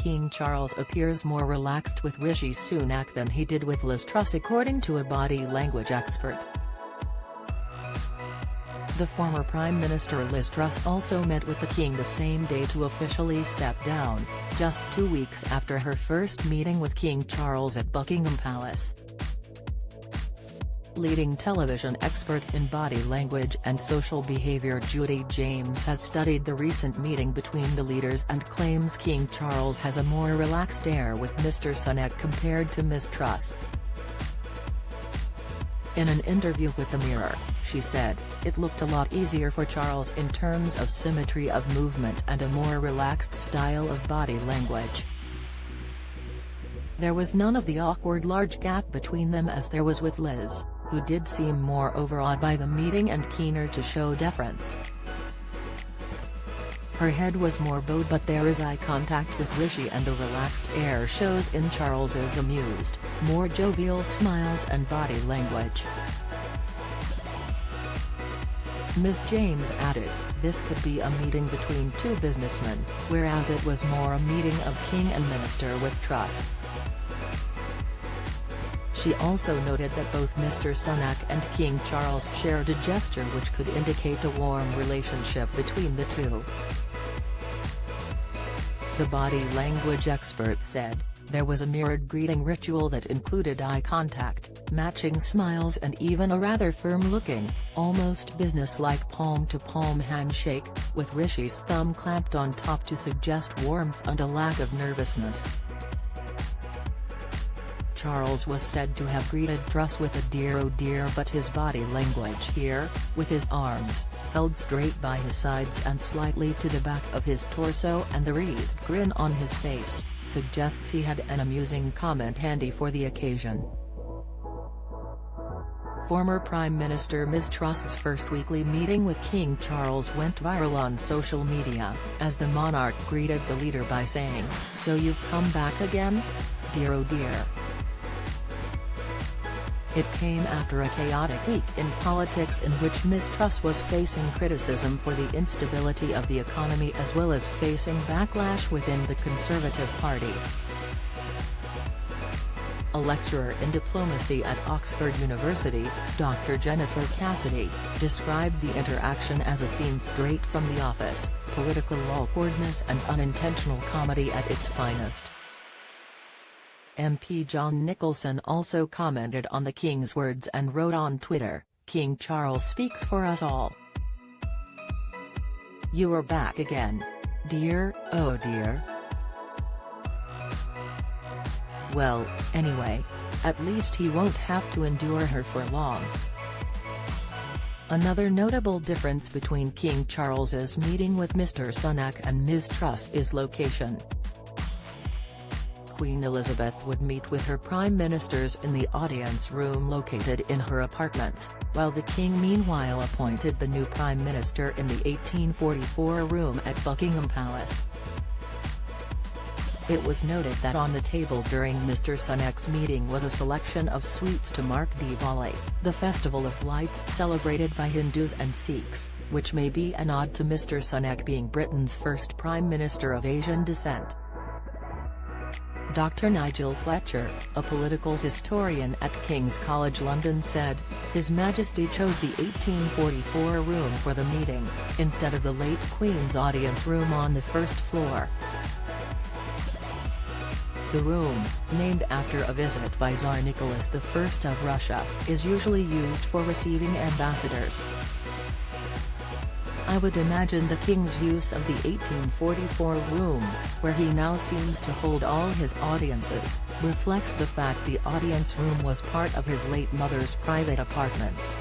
King Charles appears more relaxed with Rishi Sunak than he did with Liz Truss, according to a body language expert. The former Prime Minister Liz Truss also met with the King the same day to officially step down, just 2 weeks after her first meeting with King Charles at Buckingham Palace. Leading television expert in body language and social behaviour Judy James has studied the recent meeting between the leaders and claims King Charles has a more relaxed air with Mr Sunak compared to Ms Truss. In an interview with The Mirror, she said, "It looked a lot easier for Charles in terms of symmetry of movement and a more relaxed style of body language. There was none of the awkward large gap between them as there was with Liz, who did seem more overawed by the meeting and keener to show deference. Her head was more bowed, but there is eye contact with Rishi and the relaxed air shows in Charles's amused, more jovial smiles and body language." Ms James added, "This could be a meeting between two businessmen, whereas it was more a meeting of King and Minister with Truss." She also noted that both Mr Sunak and King Charles shared a gesture which could indicate a warm relationship between the two. The body language expert said, "There was a mirrored greeting ritual that included eye contact, matching smiles and even a rather firm-looking, almost business-like palm-to-palm handshake, with Rishi's thumb clamped on top to suggest warmth and a lack of nervousness." Charles was said to have greeted Truss with a "dear oh dear," but his body language here, with his arms held straight by his sides and slightly to the back of his torso and the wreathed grin on his face, suggests he had an amusing comment handy for the occasion. Former Prime Minister Ms Truss's first weekly meeting with King Charles went viral on social media, as the monarch greeted the leader by saying, "So you've come back again? Dear oh dear." It came after a chaotic week in politics in which Ms Truss was facing criticism for the instability of the economy as well as facing backlash within the Conservative Party. A lecturer in diplomacy at Oxford University, Dr Jennifer Cassidy, described the interaction as a scene straight from The Office, political awkwardness and unintentional comedy at its finest. MP John Nicholson also commented on the King's words and wrote on Twitter, "King Charles speaks for us all. You are back again. Dear, oh dear." Well, anyway, at least he won't have to endure her for long. Another notable difference between King Charles's meeting with Mr Sunak and Ms Truss is location. Queen Elizabeth would meet with her prime ministers in the audience room located in her apartments, while the King meanwhile appointed the new prime minister in the 1844 room at Buckingham Palace. It was noted that on the table during Mr Sunak's meeting was a selection of sweets to mark Diwali, the festival of lights celebrated by Hindus and Sikhs, which may be a nod to Mr Sunak being Britain's first prime minister of Asian descent. Dr Nigel Fletcher, a political historian at King's College London said, "His Majesty chose the 1844 room for the meeting, instead of the late Queen's audience room on the first floor." The room, named after a visit by Tsar Nicholas I of Russia, is usually used for receiving ambassadors. "I would imagine the King's use of the 1844 room, where he now seems to hold all his audiences, reflects the fact the audience room was part of his late mother's private apartments."